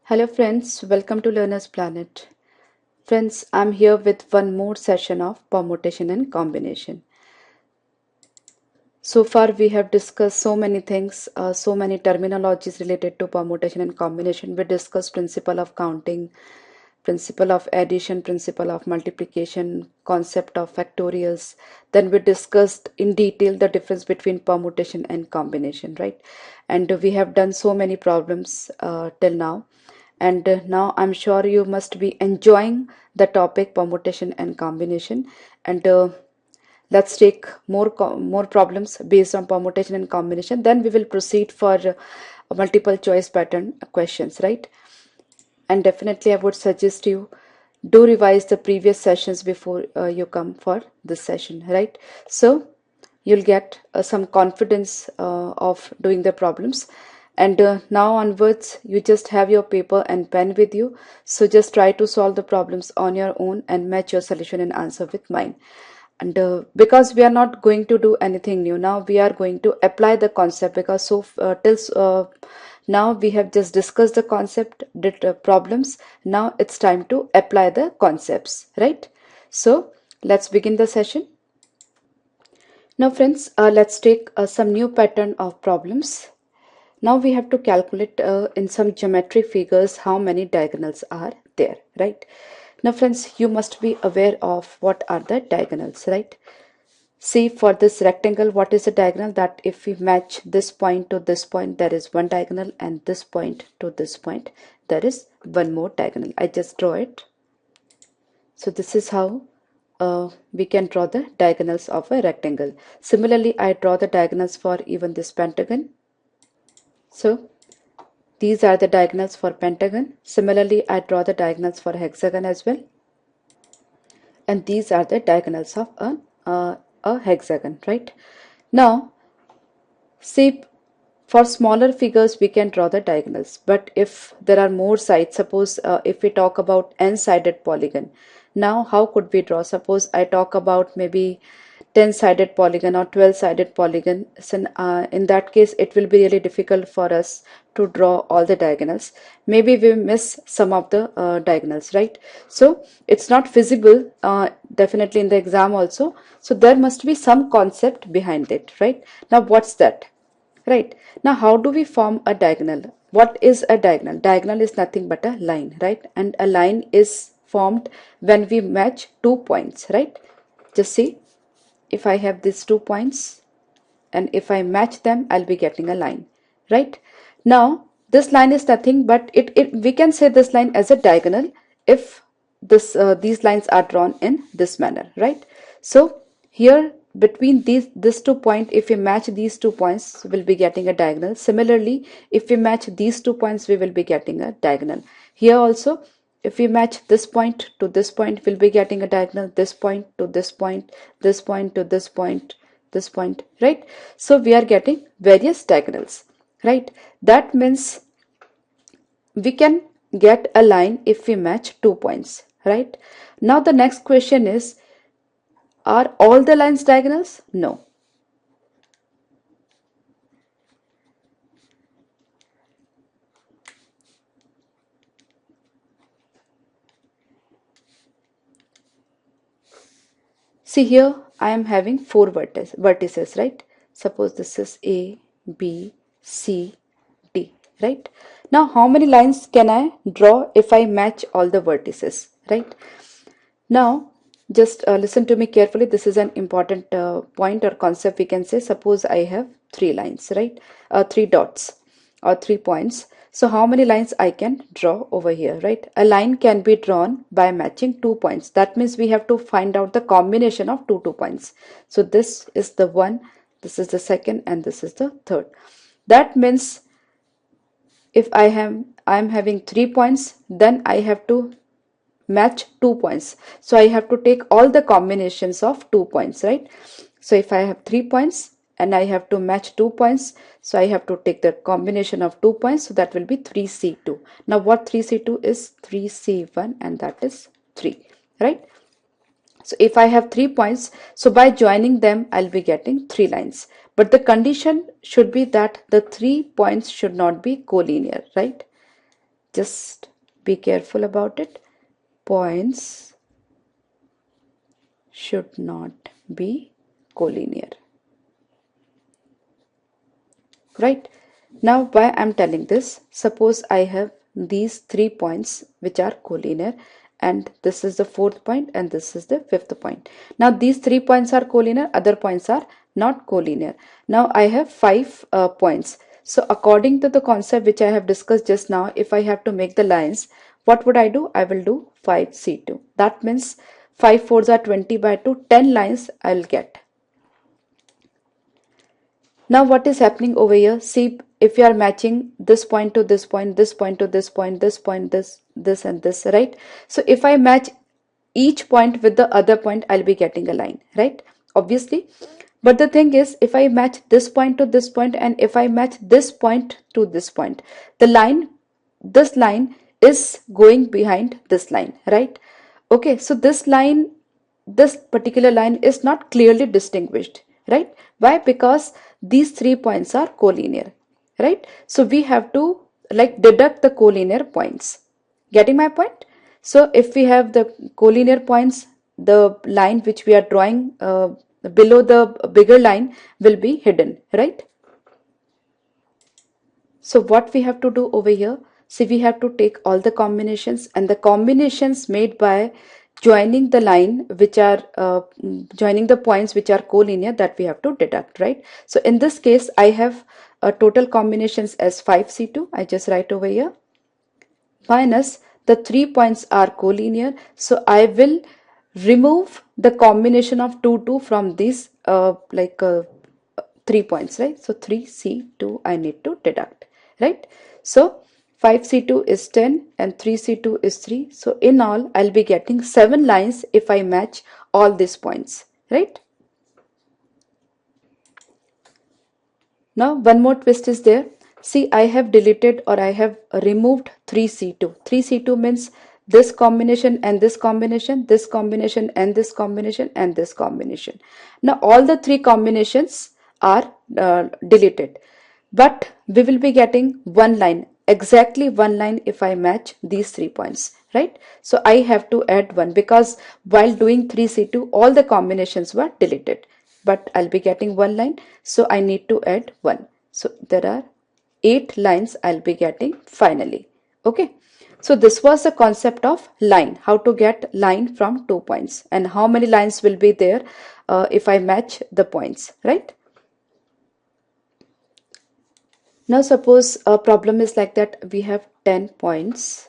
Hello friends, welcome to Learner's Planet. Friends, I'm here with one more session of permutation and combination. So far we have discussed so many things, so many terminologies related to permutation and combination. We discussed principle of counting, principle of addition, principle of multiplication, concept of factorials. Then we discussed in detail the difference between permutation and combination, right? And we have done so many problems till now. And now I'm sure you must be enjoying the topic permutation and combination. And let's take more problems based on permutation and combination. Then we will proceed for multiple choice pattern questions, right? And definitely I would suggest you do revise the previous sessions before you come for this session, right? So you'll get some confidence of doing the problems. And now onwards you just have your paper and pen with you, so just try to solve the problems on your own and match your solution and answer with mine. And because we are not going to do anything new now, we are going to apply the concept, because till now we have just discussed the concept, did problems. Now it's time to apply the concepts, right? So let's begin the session. Now friends, let's take some new pattern of problems. Now we have to calculate in some geometric figures how many diagonals are there, right? Now friends, you must be aware of what are the diagonals, right? See, for this rectangle, what is the diagonal? That if we match this point to this point, there is one diagonal, and this point to this point, there is one more diagonal. I just draw it. So this is how we can draw the diagonals of a rectangle. Similarly, I draw the diagonals for even this pentagon. So these are the diagonals for pentagon. Similarly, I draw the diagonals for hexagon as well. And these are the diagonals of a hexagon, right? Now, see, for smaller figures, we can draw the diagonals. But if there are more sides, suppose if we talk about n-sided polygon, now how could we draw? Suppose I talk about maybe 10-sided polygon or 12-sided polygon. So in that case, it will be really difficult for us to draw all the diagonals. Maybe we miss some of the diagonals, right? So it's not feasible, definitely in the exam also. So there must be some concept behind it, right? Now what's that? Right. Now, how do we form a diagonal? What is a diagonal? Diagonal is nothing but a line, right? And a line is formed when we match 2 points, right? Just see, if I have these 2 points and if I match them, I'll be getting a line, right? Now, this line is nothing but we can say this line as a diagonal if these lines are drawn in this manner, right? So here between this 2 point, if we match these 2 points, we'll be getting a diagonal. Similarly, if we match these 2 points, we will be getting a diagonal. Here also, if we match this point to this point, we'll be getting a diagonal. This point to this point, this point to this point, this point, right? So we are getting various diagonals, right? That means we can get a line if we match 2 points, right? Now the next question is, are all the lines diagonals? No. See, here I am having 4 vertices, right? Suppose this is A, B, C, D, right? Now how many lines can I draw if I match all the vertices, right? Now just listen to me carefully. This is an important point or concept, we can say. Suppose I have 3 lines, right? 3 dots or 3 points. So how many lines I can draw over here, right? A line can be drawn by matching 2 points. That means we have to find out the combination of 2 points. So this is the one, this is the second, and this is the third. That means if I am having 3 points, then I have to match 2 points. So I have to take all the combinations of 2 points, right? So if I have 3 points and I have to match 2 points, so I have to take the combination of 2 points. So that will be 3C2. Now what 3C2 is? 3C1, and that is 3, right? So if I have 3 points, so by joining them, I'll be getting 3 lines. But the condition should be that the 3 points should not be collinear, right? Just be careful about it. Points should not be collinear. Right? Now, why I'm telling this? Suppose I have these 3 points which are collinear, and this is the 4th point and this is the 5th point. Now, these 3 points are collinear, other points are not collinear. Now, I have 5 points. So, according to the concept which I have discussed just now, if I have to make the lines, what would I do? I will do 5C2. That means 5 fours are 20 by 2, 10 lines I'll get. Now what is happening over here? See, if you are matching this point to this point, this point to this point, this point, this and this, right? So if I match each point with the other point, I'll be getting a line, right? Obviously. But the thing is, if I match this point to this point and if I match this point to this point, this line is going behind this line, right? Okay, so this particular line is not clearly distinguished, right? Why? Because these 3 points are collinear, right? So we have to like deduct the collinear points. Getting my point? So if we have the collinear points, the line which we are drawing below the bigger line will be hidden, right? So what we have to do over here, see, we have to take all the combinations, and the combinations made by joining the line which are joining the points which are collinear, that we have to deduct, right? So in this case, I have total combinations as 5C2. I just write over here, minus the 3 points are collinear. So I will remove the combination of 2 from these 3 points, right? So 3C2 I need to deduct, right? So 5C2 is 10 and 3C2 is 3. So in all, I'll be getting 7 lines if I match all these points, right? Now one more twist is there. See, I have deleted or I have removed 3C2. 3C2 means this combination and this combination, this combination and this combination and this combination. Now all the 3 combinations are deleted, but we will be getting one line, exactly one line if I match these 3 points, right? So I have to add 1 because while doing 3C2 all the combinations were deleted, but I'll be getting one line, so I need to add 1. So there are 8 lines I'll be getting finally. Okay, so this was the concept of line, how to get line from 2 points and how many lines will be there if I match the points, right? Now suppose a problem is like that, we have 10 points,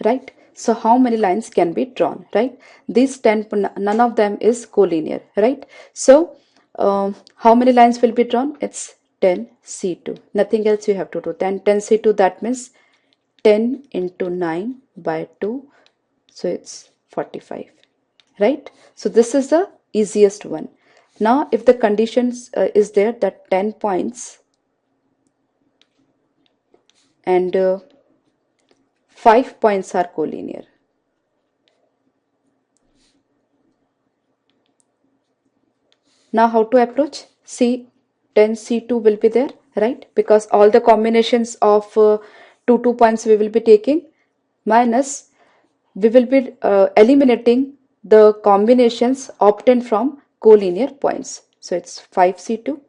right? So how many lines can be drawn, right? These 10, none of them is collinear, right? So how many lines will be drawn? It's 10C2. Nothing else you have to do. 10C2, that means 10 into 9 by 2. So it's 45, right? So this is the easiest one. Now if the conditions is there that 10 points and 5 points are collinear. Now how to approach? See, 10C2 will be there, right? Because all the combinations of 2 points we will be taking, minus we will be eliminating the combinations obtained from collinear points. So it's 5C2.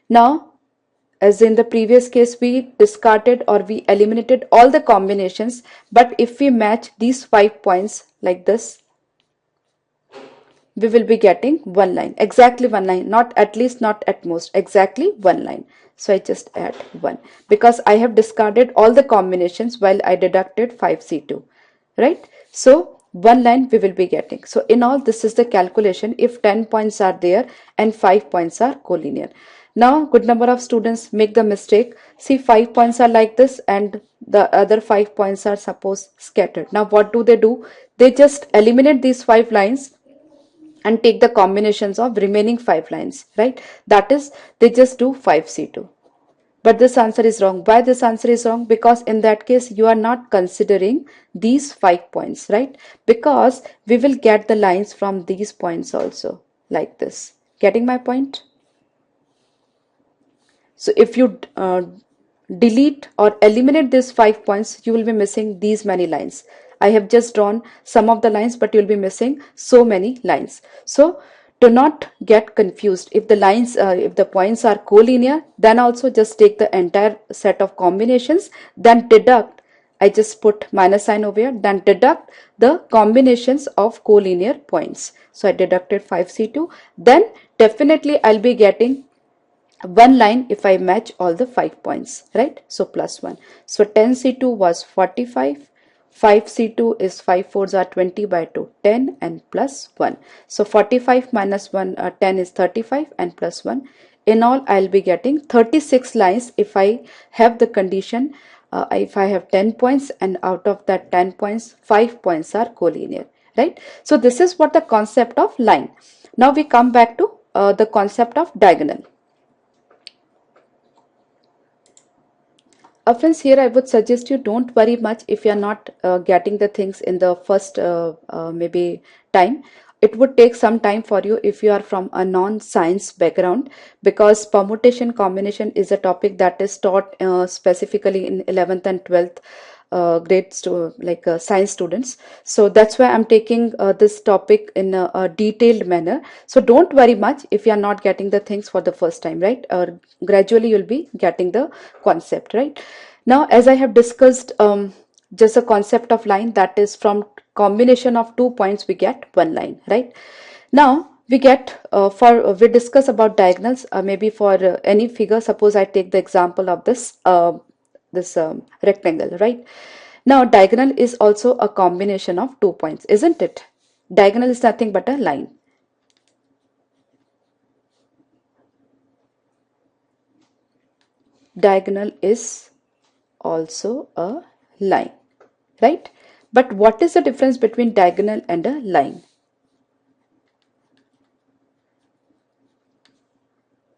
Now, as in the previous case, we discarded or we eliminated all the combinations, but if we match these 5 points like this, we will be getting one line, exactly one line, not at least, not at most, exactly one line. So I just add 1 because I have discarded all the combinations while I deducted 5C2, right? So one line we will be getting. So in all, this is the calculation if 10 points are there and 5 points are collinear. Now good number of students make the mistake. See, 5 points are like this and the other 5 points are suppose scattered. Now what do? They just eliminate these 5 lines and take the combinations of remaining 5 lines, right? That is, they just do 5C2. But this answer is wrong. Why this answer is wrong? Because in that case, you are not considering these 5 points, right? Because we will get the lines from these points also, like this. Getting my point? So if you delete or eliminate these 5 points, you will be missing these many lines. I have just drawn some of the lines, but you'll be missing so many lines. So do not get confused. If the lines, if the points are collinear, then also just take the entire set of combinations, then deduct. I just put minus sign over here, then deduct the combinations of collinear points. So I deducted 5C2. Then definitely I'll be getting one line if I match all the 5 points, right? So plus 1. So 10C2 was 45. 5C2 is 5 fours are 20 by 2, 10 and plus 1. So 45 minus 1, 10 is 35 and plus 1. In all, I'll be getting 36 lines if I have the condition, if I have 10 points and out of that 10 points, 5 points are collinear, right? So this is what the concept of line. Now we come back to the concept of diagonal. Friends, here I would suggest you don't worry much if you are not getting the things in the first maybe time. It would take some time for you if you are from a non-science background, because permutation combination is a topic that is taught specifically in 11th and 12th grades to like science students. So that's why I'm taking this topic in a detailed manner. So don't worry much if you are not getting the things for the first time, right? Gradually you'll be getting the concept, right? Now, as I have discussed, just a concept of line, that is from combination of 2 points we get one line, right? Now we get we discuss about diagonals, maybe for any figure. Suppose I take the example of this rectangle, right? Now diagonal is also a combination of 2 points, isn't it? Diagonal is nothing but a line. Diagonal is also a line, right? But what is the difference between diagonal and a line?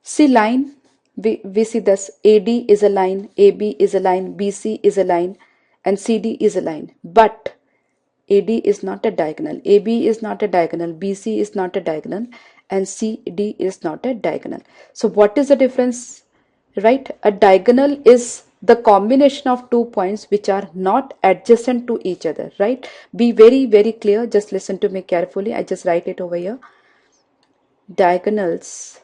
See, line, we see this AD is a line, AB is a line, BC is a line, and CD is a line. But AD is not a diagonal, AB is not a diagonal, BC is not a diagonal, and CD is not a diagonal. So what is the difference, right? A diagonal is the combination of 2 points which are not adjacent to each other, right? Be very, very clear. Just listen to me carefully. I just write it over here. Diagonals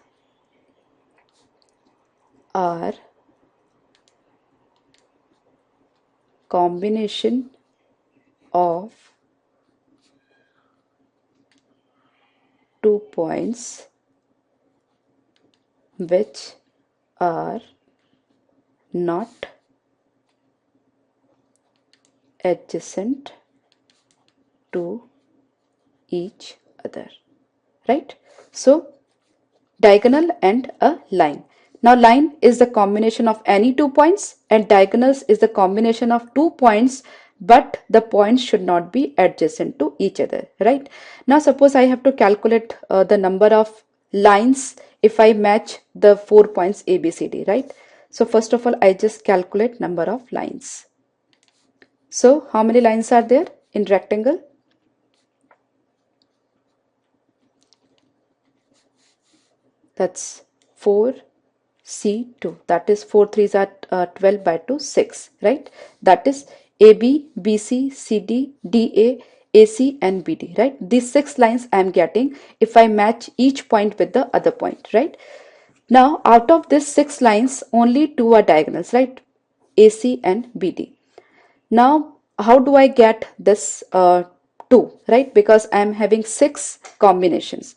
are combination of 2 points which are not adjacent to each other, right? So diagonal and a line. Now line is the combination of any 2 points, and diagonals is the combination of 2 points, but the points should not be adjacent to each other, right? Now suppose I have to calculate the number of lines if I match the 4 points A, B, C, D, right? So first of all, I just calculate number of lines. So how many lines are there in rectangle? That's 4C2. That is 4 threes are 12 by 2, 6, right? That is AB, BC, CD, DA, AC and BD, right? These 6 lines I am getting if I match each point with the other point, right? Now out of these 6 lines, only 2 are diagonals, right? AC and BD. Now how do I get this 2, right? Because I am having 6 combinations.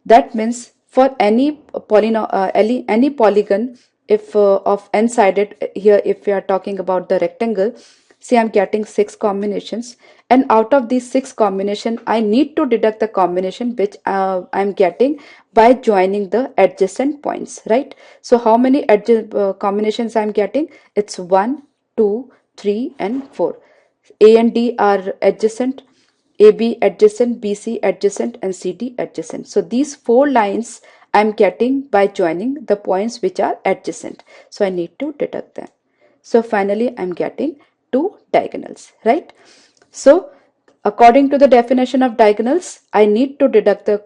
That means for any any polygon, if of n-sided, here if we are talking about the rectangle, see I'm getting 6 combinations, and out of these 6 combination I need to deduct the combination which I'm getting by joining the adjacent points, right? So how many combinations I'm getting? It's 1, 2, 3 and 4. A and D are adjacent, AB adjacent, BC adjacent and CD adjacent. So these 4 lines I'm getting by joining the points which are adjacent. So I need to deduct them. So finally I'm getting 2 diagonals, right? So according to the definition of diagonals, I need to deduct the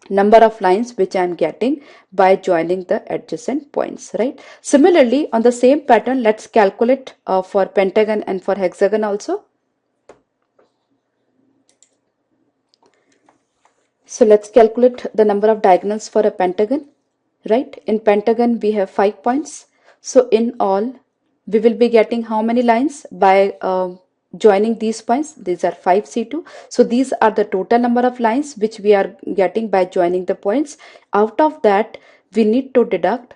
number of lines which I am getting by joining the adjacent points, right? Similarly, on the same pattern, let's calculate for pentagon and for hexagon also. So let's calculate the number of diagonals for a pentagon, right? In pentagon, we have 5 points. So in all, we will be getting how many lines by joining these points? These are 5C2. So these are the total number of lines which we are getting by joining the points. Out of that, we need to deduct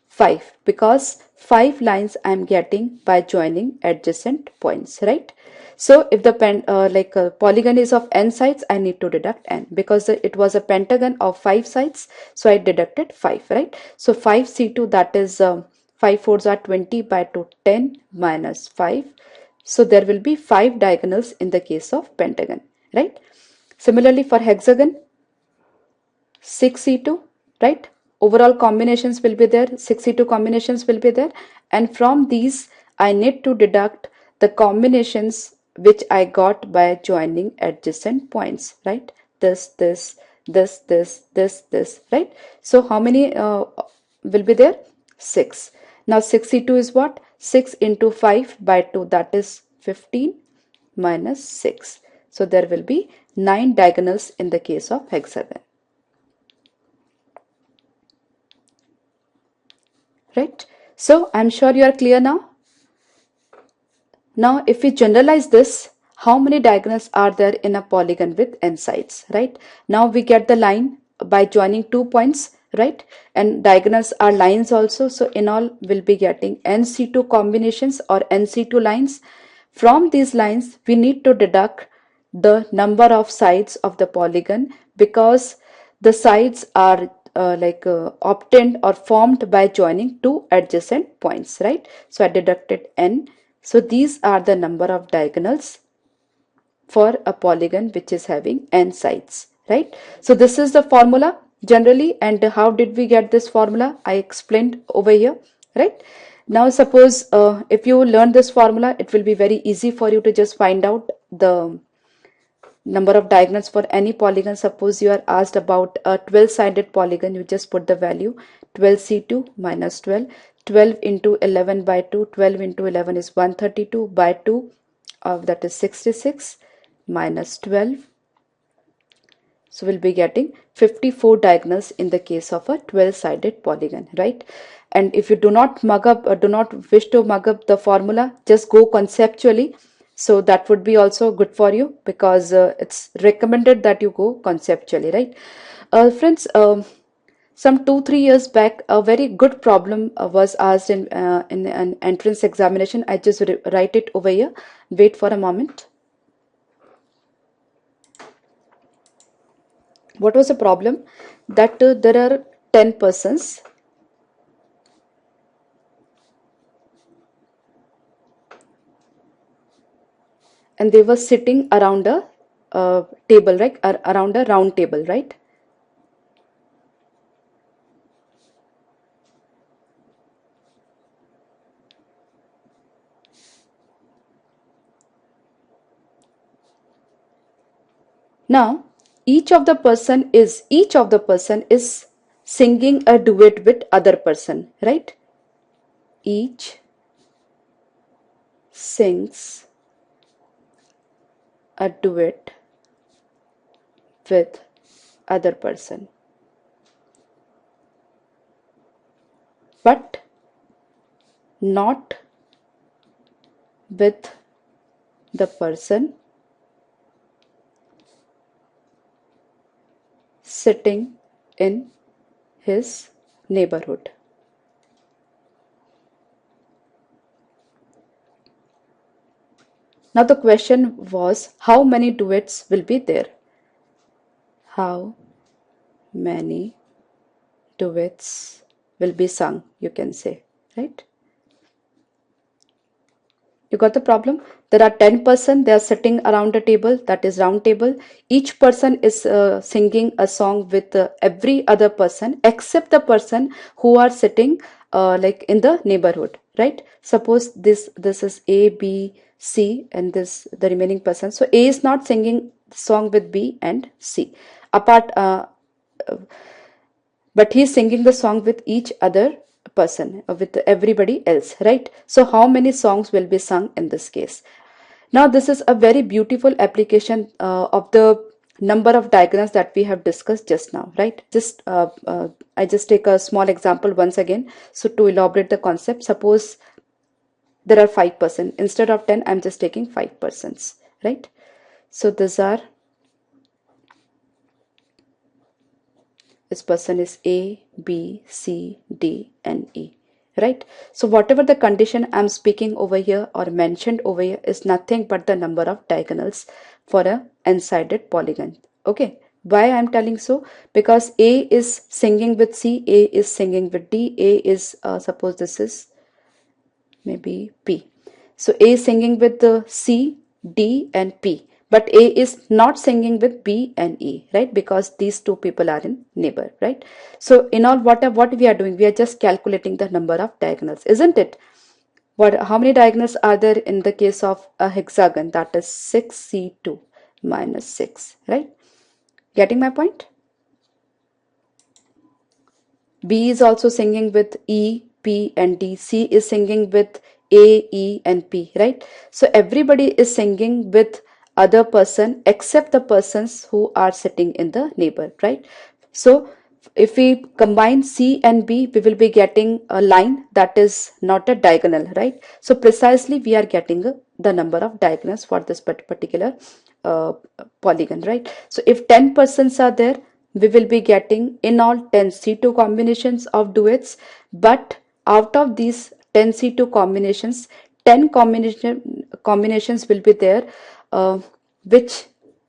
5 because 5 lines I am getting by joining adjacent points, right? So if the polygon is of n sides, I need to deduct n because it was a pentagon of 5 sides, so I deducted 5, right? So 5C2, that is 5 fours are 20 by 2, 10 minus 5. So there will be 5 diagonals in the case of pentagon, right? Similarly for hexagon, 6C2, right? Overall combinations will be there, 6C2 combinations will be there, and from these I need to deduct the combinations which I got by joining adjacent points, right? This, right? So how many will be there? 6. Now 6C2 is what? 6 into 5 by 2, that is 15 minus 6. So there will be 9 diagonals in the case of hexagon. Right? So I'm sure you are clear now. Now if we generalize this, how many diagonals are there in a polygon with n sides, right? Now we get the line by joining 2 points, right? And diagonals are lines also. So in all we'll be getting nc2 combinations or nc2 lines. From these lines we need to deduct the number of sides of the polygon because the sides are obtained or formed by joining two adjacent points, right? So I deducted n. So these are the number of diagonals for a polygon which is having n sides, right? So this is the formula generally, and how did we get this formula? I explained over here, right? Now suppose if you learn this formula, it will be very easy for you to just find out the number of diagonals for any polygon. Suppose you are asked about a 12-sided polygon, you just put the value 12C2 minus 12, 12 into 11 by 2, 12 into 11 is 132 by 2, that is 66 minus 12. So we'll be getting 54 diagonals in the case of a 12-sided polygon, right? And if you do not mug up or do not wish to mug up the formula, just go conceptually. So that would be also good for you because it's recommended that you go conceptually, right? Friends, some 2-3 years back, a very good problem was asked in an entrance examination. I just write it over here. Wait for a moment. What was the problem? That there are 10 persons and they were sitting around a table, right? Around a round table, right? Now each of the person is singing a duet with other person, right? Each sings a duet with other person, but not with the person sitting in his neighborhood. Now the question was, how many duets will be there? How many duets will be sung, you can say, right? You got the problem? There are 10 persons, they are sitting around a table, that is round table. Each person is singing a song with every other person except the person who are sitting like in the neighborhood, right? Suppose this is A, B, C, and the remaining person. So A is not singing song with B and C. Apart but he's singing the song with each other person, with everybody else, right? So how many songs will be sung in this case? Now this is a very beautiful application of the number of diagonals that we have discussed just now, right? I just take a small example once again. So to elaborate the concept, suppose there are 5%. Instead of 10, I'm just taking 5%, right? So these are, this person is A, B, C, D, and E, right? So whatever the condition I'm speaking over here or mentioned over here is nothing but the number of diagonals for a n-sided polygon. Okay, why I'm telling so? Because A is singing with C, A is singing with D, A is suppose this is maybe P. So A is singing with the C, D, and P, but A is not singing with B and E, right? Because these two people are in neighbor, right? So in all, what we are doing, we are just calculating the number of diagonals, isn't it? How many diagonals are there in the case of a hexagon? That is 6C2 minus 6, right? Getting my point? B is also singing with E, P, and D. C is singing with A, E, and P, right? So everybody is singing with other person except the persons who are sitting in the neighbor, right? So if we combine C and B, we will be getting a line that is not a diagonal, right? So precisely we are getting the number of diagonals for this particular uh, polygon, right? So if 10 persons are there, we will be getting in all 10 C2 combinations of duets, but out of these 10 C2 combinations, 10 combinations will be there, which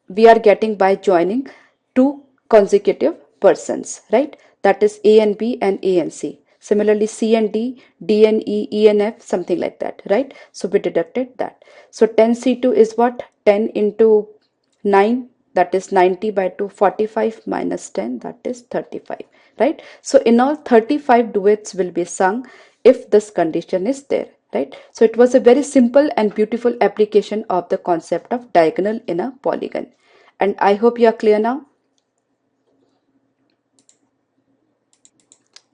we are getting by joining two consecutive persons, right? That is A and B and A and C. Similarly, C and D, D and E, E and F, something like that, right? So we deducted that. So 10C2 is what? 10 into 9, that is 90 by 2, 45 minus 10, that is 35, right? So in all, 35 duets will be sung if this condition is there, right? So it was a very simple and beautiful application of the concept of diagonal in a polygon. And I hope you are clear now.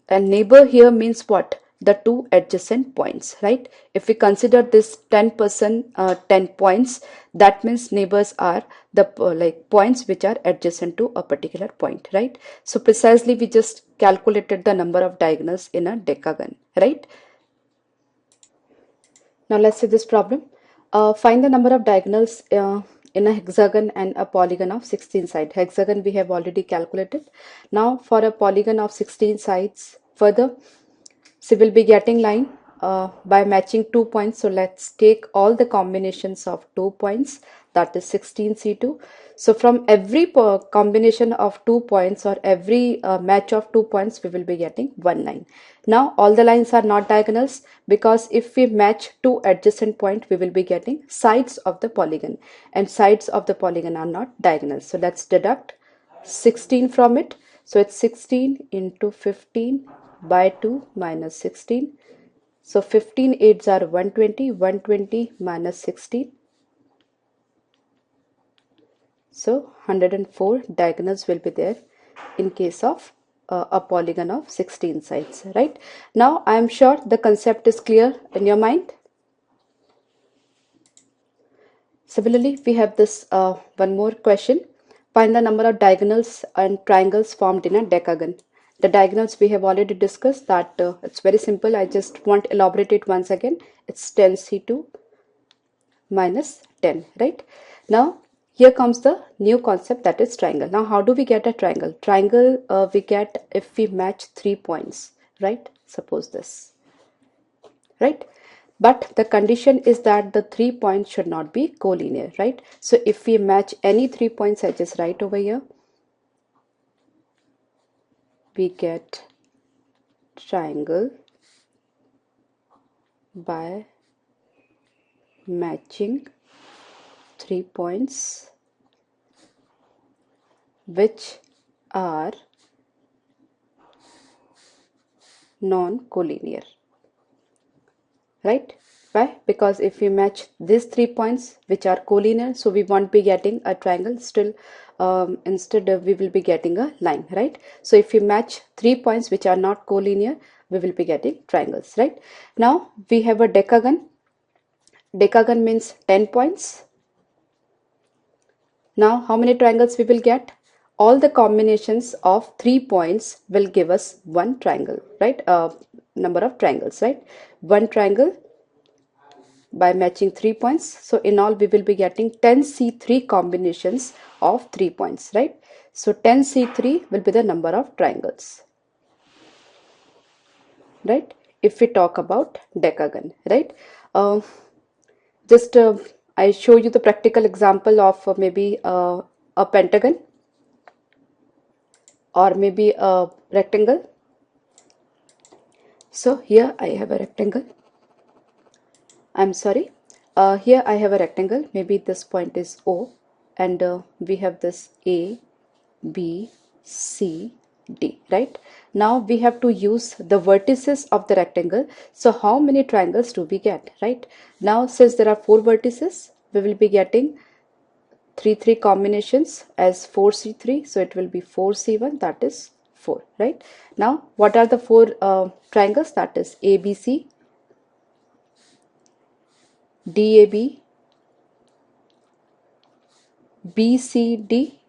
And neighbor here means what? The two adjacent points, right? If we consider this 10%, 10 points, that means neighbors are the like points which are adjacent to a particular point, right? So precisely we just calculated the number of diagonals in a decagon, right? Now let's see this problem. Find the number of diagonals in a hexagon and a polygon of 16 sides. Hexagon we have already calculated. Now for a polygon of 16 sides, further, so we'll be getting line by matching 2 points. So let's take all the combinations of 2 points, that is 16C2. So from every combination of 2 points or every match of 2 points, we will be getting one line. Now all the lines are not diagonals, because if we match two adjacent points, we will be getting sides of the polygon, and sides of the polygon are not diagonals. So let's deduct 16 from it. So it's 16 into 15 by 2 minus 16. So 15 eights are 120, 120 minus 16. So 104 diagonals will be there in case of a polygon of 16 sides, right? Now I am sure the concept is clear in your mind. Similarly, we have this one more question. Find the number of diagonals and triangles formed in a decagon. The diagonals we have already discussed that it's very simple. I just want to elaborate it once again. It's 10C2 minus 10, right? Now, here comes the new concept, that is triangle. Now, how do we get a triangle? Triangle we get if we match 3 points, right? Suppose this, right? But the condition is that the 3 points should not be collinear, right? So if we match any 3 points, I just write over here, we get triangle by matching 3 points which are non-collinear, right? Why? Because if we match these 3 points which are collinear, so we won't be getting a triangle. Still instead we will be getting a line, right? So if we match 3 points which are not collinear, we will be getting triangles, right? Now we have a decagon. Decagon means 10 points. Now how many triangles we will get? All the combinations of 3 points will give us one triangle, right? Number of triangles, right? One triangle by matching 3 points. So in all we will be getting 10C3 combinations of 3 points, right? So 10C3 will be the number of triangles, right? If we talk about decagon, right? Uh, just I show you the practical example of maybe a pentagon or maybe a rectangle. So here I have a rectangle. I'm sorry. Here I have a rectangle. Maybe this point is O, and we have this A, B, C, D, right? Now we have to use the vertices of the rectangle. So how many triangles do we get, right? Now since there are 4 vertices, we will be getting 3 combinations as 4C3. So it will be 4C1, that is 4, right? Now what are the 4 triangles? That is ABC, DAB, BCD,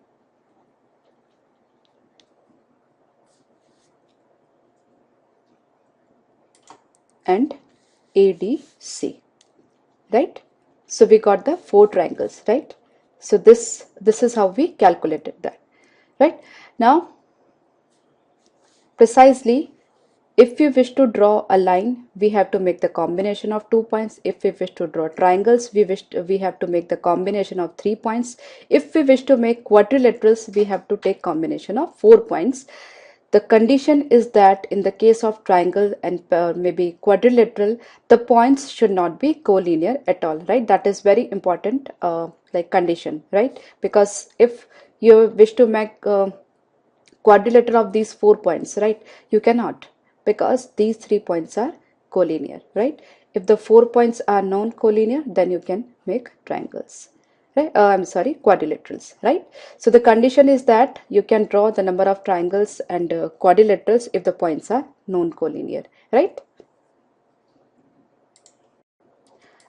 and ADC, right? So we got the 4 triangles, right? So this is how we calculated that, right? Now precisely, if we wish to draw a line, we have to make the combination of 2 points. If we wish to draw triangles, we have to make the combination of 3 points. If we wish to make quadrilaterals, we have to take combination of 4 points. The condition is that in the case of triangle and maybe quadrilateral, the points should not be collinear at all, right? That is very important, like condition, right? Because if you wish to make quadrilateral of these 4 points, right, you cannot, because these 3 points are collinear, right? If the 4 points are non-collinear, then you can make triangles, right? I'm sorry, quadrilaterals, right? So the condition is that you can draw the number of triangles and quadrilaterals if the points are non-collinear, right?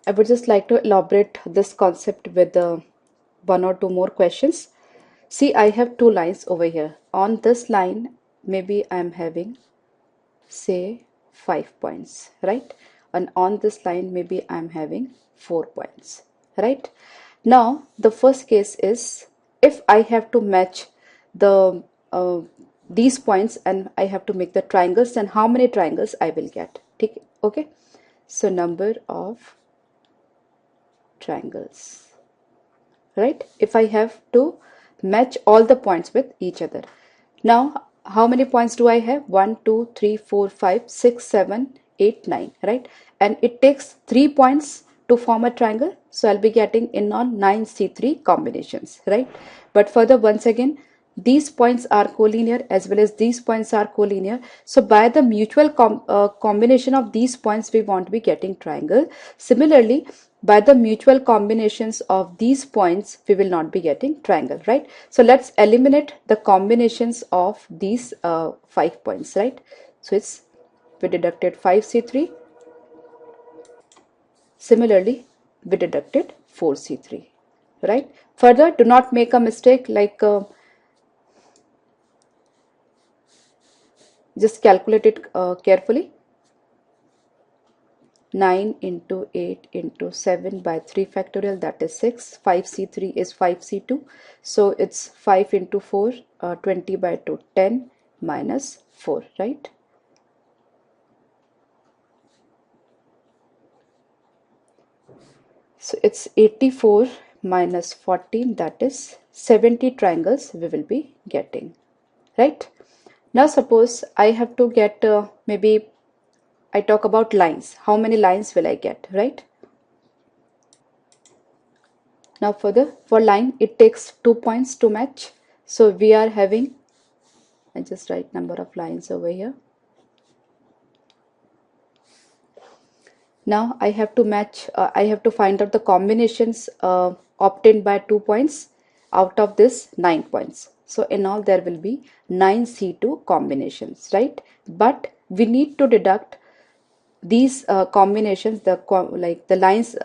I would just like to elaborate this concept with one or two more questions. See, I have 2 lines over here. On this line, maybe I'm having say 5 points, right? And on this line maybe I'm having 4 points, right? Now the first case is, if I have to match the these points and I have to make the triangles, then how many triangles I will get? Okay, so number of triangles, right? If I have to match all the points with each other. Now how many points do I have? 1 2 3 4 5 6 7 8 9, right? And it takes 3 points to form a triangle, so I'll be getting in on 9C3 combinations, right? But further, once again, these points are collinear as well as these points are collinear, so by the mutual combination of these points we want to be getting triangle. Similarly, by the mutual combinations of these points we will not be getting triangle, right? So let's eliminate the combinations of these 5 points, right? So it's, we deducted 5C3. Similarly, we deducted 4C3, right? Further, do not make a mistake, like just calculate it carefully. 9 into 8 into 7 by 3 factorial, that is 6. 5C3 is 5C2. So it's 5 into 4, 20 by 2, 10 minus 4, right? So it's 84 minus 14, that is 70 triangles we will be getting, right? Now suppose I have to get maybe I talk about lines. How many lines will I get, right? Now further, for line it takes 2 points to match. So we are having, I just write number of lines over here. Now I have to match, I have to find out the combinations obtained by 2 points. out of this 9 points. So in all there will be 9 C2 combinations, right? But we need to deduct these combinations, the lines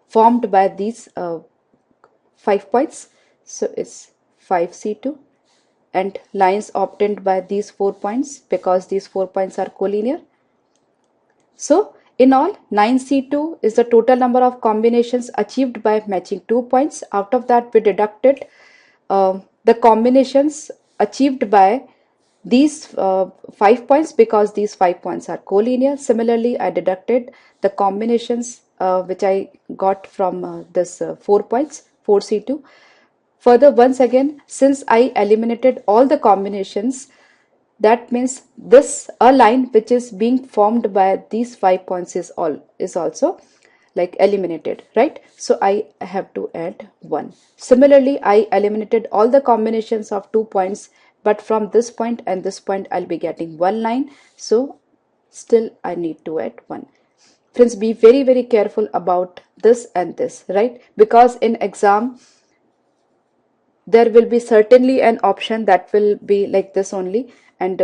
formed by these 5 points. So it's 5C2, and lines obtained by these 4 points, because these 4 points are collinear. So in all, 9C2 is the total number of combinations achieved by matching 2 points. Out of that, we deducted the combinations achieved by these 5 points, because these 5 points are collinear. Similarly, I deducted the combinations which I got from this 4 points, 4C2. Further, once again, since I eliminated all the combinations, that means this a line which is being formed by these 5 points is also like eliminated, right? So I have to add 1. Similarly, I eliminated all the combinations of 2 points, but from this point and this point I'll be getting 1 line, so still I need to add 1. Friends, be very careful about this and this, right? Because in exam there will be certainly an option that will be like this only, and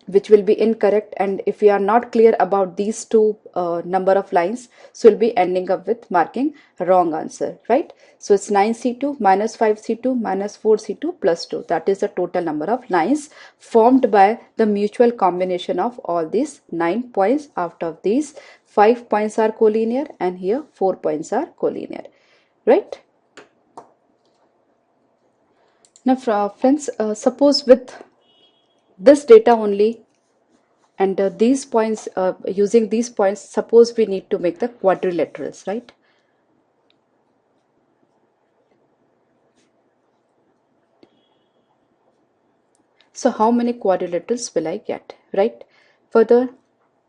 which will be incorrect, and if we are not clear about these two number of lines, so we'll be ending up with marking wrong answer, right? So it's 9C2 minus 5C2 minus 4C2 plus 2. That is the total number of lines formed by the mutual combination of all these 9 points. Out of these, 5 points are collinear and here 4 points are collinear, right? Now friends, suppose with this data only, and these points, using these points, suppose we need to make the quadrilaterals, right? So how many quadrilaterals will I get, right? Further,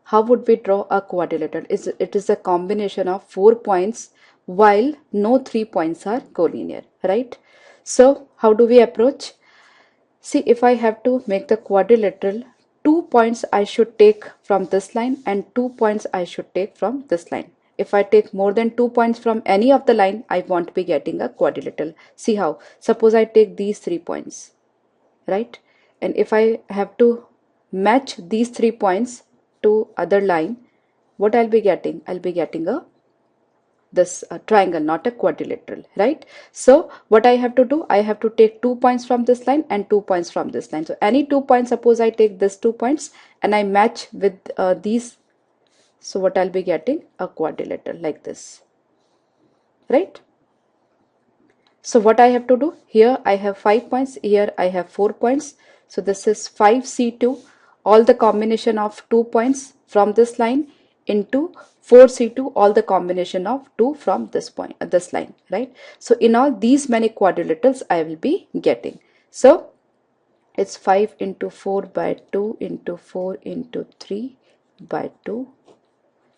how would we draw a quadrilateral? It is a combination of 4 points while no 3 points are collinear, right? So how do we approach? See, if I have to make the quadrilateral, 2 points I should take from this line and 2 points I should take from this line. If I take more than 2 points from any of the line, I won't be getting a quadrilateral. See how? Suppose I take these 3 points, right? And if I have to match these 3 points to other line, what I'll be getting? I'll be getting this triangle, not a quadrilateral, right? So what I have to do, I have to take 2 points from this line and 2 points from this line. So any 2 points, suppose I take this 2 points and I match with these, so what I'll be getting? A quadrilateral like this, right? So what I have to do, here I have 5 points, here I have 4 points, so this is 5C2, all the combination of 2 points from this line, into 4C2, all the combination of 2 from this point, this line, right? So in all, these many quadrilaterals I will be getting. So it's 5 into 4 by 2 into 4 into 3 by 2.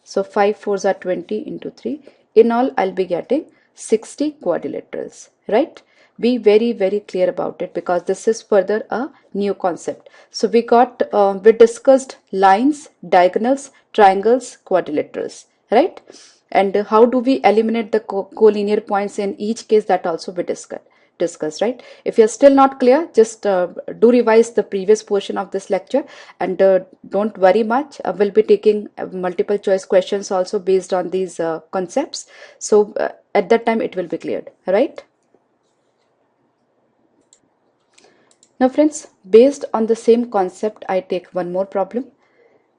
So 5 4s are 20 into 3. In all, I'll be getting 60 quadrilaterals, right? Be very clear about it, because this is further a new concept. So we discussed lines, diagonals, triangles, quadrilaterals, right? And how do we eliminate the collinear points in each case, that also we discuss, right? If you're still not clear, just do revise the previous portion of this lecture, and don't worry much. We'll be taking multiple choice questions also based on these concepts. So at that time it will be cleared, right? Now friends, based on the same concept, I take one more problem.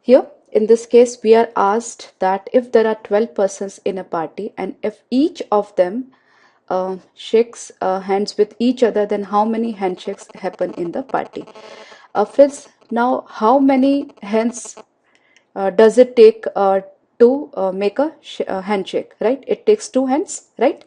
Here, in this case, we are asked that if there are 12 persons in a party and if each of them shakes hands with each other, then how many handshakes happen in the party? Friends, now how many hands does it take to make a handshake, right? It takes 2 hands, right?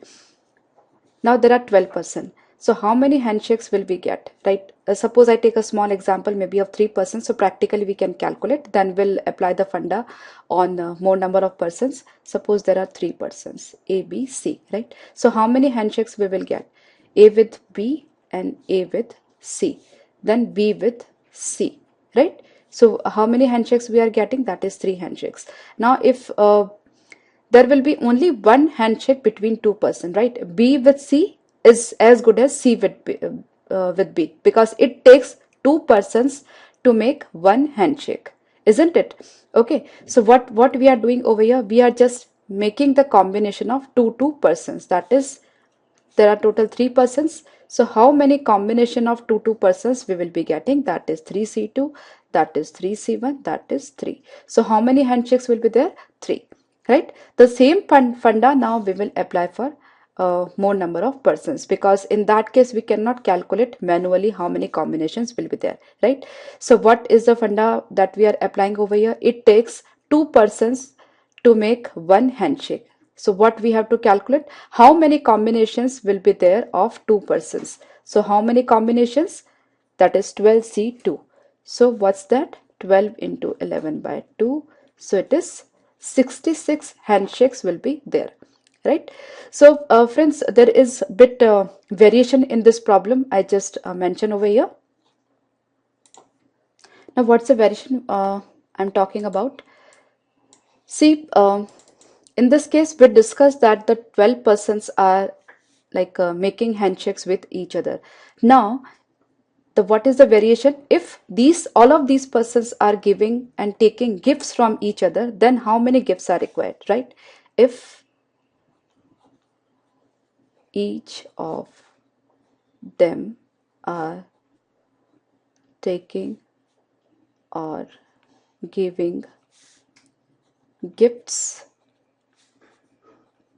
Now there are 12 persons. So how many handshakes will we get, right? Suppose I take a small example, maybe of 3 persons. So practically we can calculate. Then we'll apply the funda on more number of persons. Suppose there are 3 persons, A, B, C, right? So how many handshakes we will get? A with B and A with C. Then B with C, right? So how many handshakes we are getting? That is 3 handshakes. Now if there will be only one handshake between 2 persons, right? B with C is as good as C with B, because it takes two persons to make one handshake, isn't it? Okay, so what we are doing over here, we are just making the combination of two persons, that is there are total three persons. So how many combination of two persons we will be getting? That is 3C2, that is 3C1, that is 3. So how many handshakes will be there? 3, right? The same funda now we will apply for more number of persons, because in that case we cannot calculate manually how many combinations will be there, right? So what is the funda that we are applying over here? It takes two persons to make one handshake. So what we have to calculate, how many combinations will be there of two persons. So how many combinations? That is 12C2. So what's that? 12 into 11 by 2. So it is 66 handshakes will be there, right? So friends, there is a bit variation in this problem I just mentioned over here. Now what's the variation I'm talking about? See, in this case, we discussed that the 12 persons are like making handshakes with each other. Now, what is the variation? If all of these persons are giving and taking gifts from each other, then how many gifts are required, right? If each of them are taking or giving gifts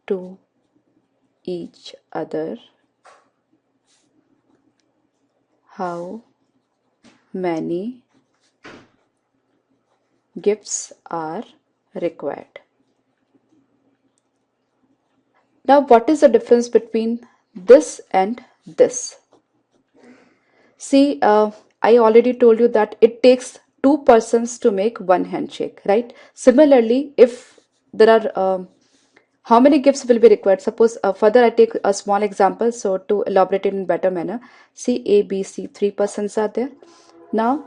to each other, how many gifts are required? Now, what is the difference between this and this? See, I already told you that it takes two persons to make one handshake, right? Similarly, if there are how many gifts will be required? Suppose further I take a small example, so to elaborate it in better manner. See, A, B, C, three persons are there. Now,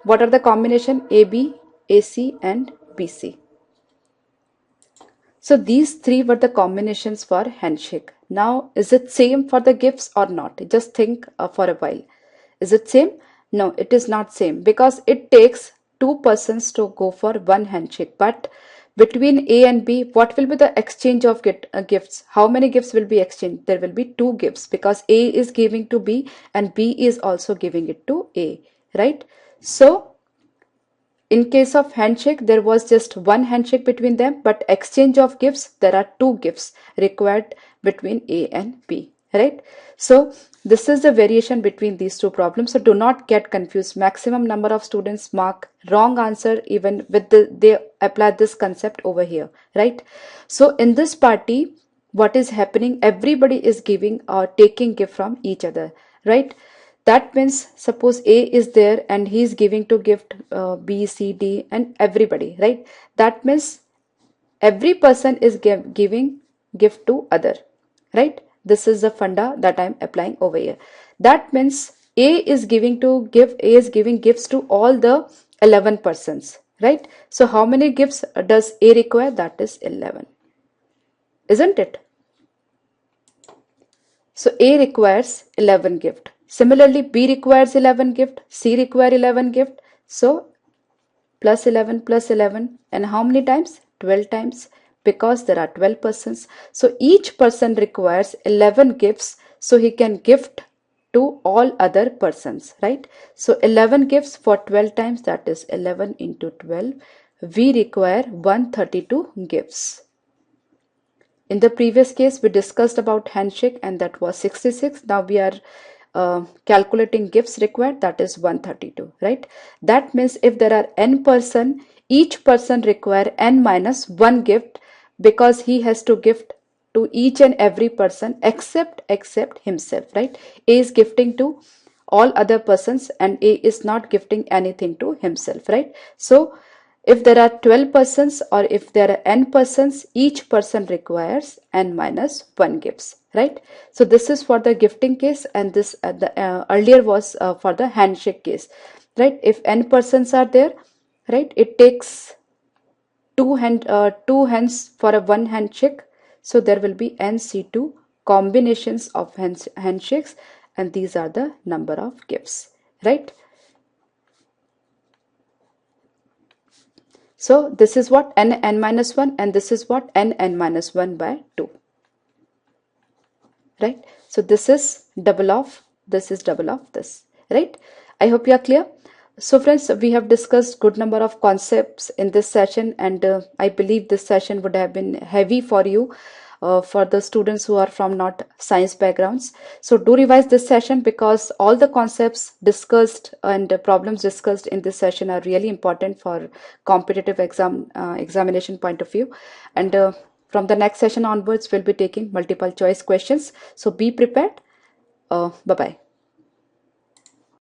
what are the combination? AB, AC and BC. So these three were the combinations for handshake. Now, is it same for the gifts or not? Just think for a while. Is it same? No, it is not same, because it takes two persons to go for one handshake. But between A and B, what will be the exchange of gifts? How many gifts will be exchanged? There will be two gifts, because A is giving to B and B is also giving it to A, right? So in case of handshake, there was just one handshake between them, but exchange of gifts, there are two gifts required between A and B, right? So this is the variation between these two problems. So do not get confused. Maximum number of students mark wrong answer even with they apply this concept over here, right? So in this party, what is happening? Everybody is giving or taking gift from each other, right? That means suppose A is there and he is giving to gift B, C, D and everybody, right? That means every person is giving gift to other, right? This is the funda that I am applying over here. That means A is giving gifts to all the 11 persons, right? So how many gifts does A require? That is 11, isn't it? So A requires 11 gift. Similarly, B requires 11 gift, C require 11 gift. So plus 11 and how many times? 12 times, because there are 12 persons. So each person requires 11 gifts, so he can gift to all other persons, right? So 11 gifts for 12 times, that is 11 into 12. We require 132 gifts. In the previous case, we discussed about handshake and that was 66. Now we are calculating gifts required, that is 132, right? That means if there are n person, each person require n minus 1 gift, because he has to gift to each and every person except himself, right? A is gifting to all other persons and A is not gifting anything to himself, right? So if there are 12 persons or if there are n persons, each person requires n minus 1 gifts, right? So this is for the gifting case, and this earlier was for the handshake case, right? If n persons are there, right, it takes two hands for a one handshake, so there will be nc2 combinations of handshakes, and these are the number of gifts, right? So this is what n minus 1, and this is what n minus 1 by 2, right? So this is double of this, is double of this, right? I hope you are clear. So friends, we have discussed good number of concepts in this session, and I believe this session would have been heavy for you, for the students who are from not science backgrounds. So do revise this session, because all the concepts discussed and problems discussed in this session are really important for competitive examination point of view. And from the next session onwards, we'll be taking multiple choice questions. So be prepared. Bye bye.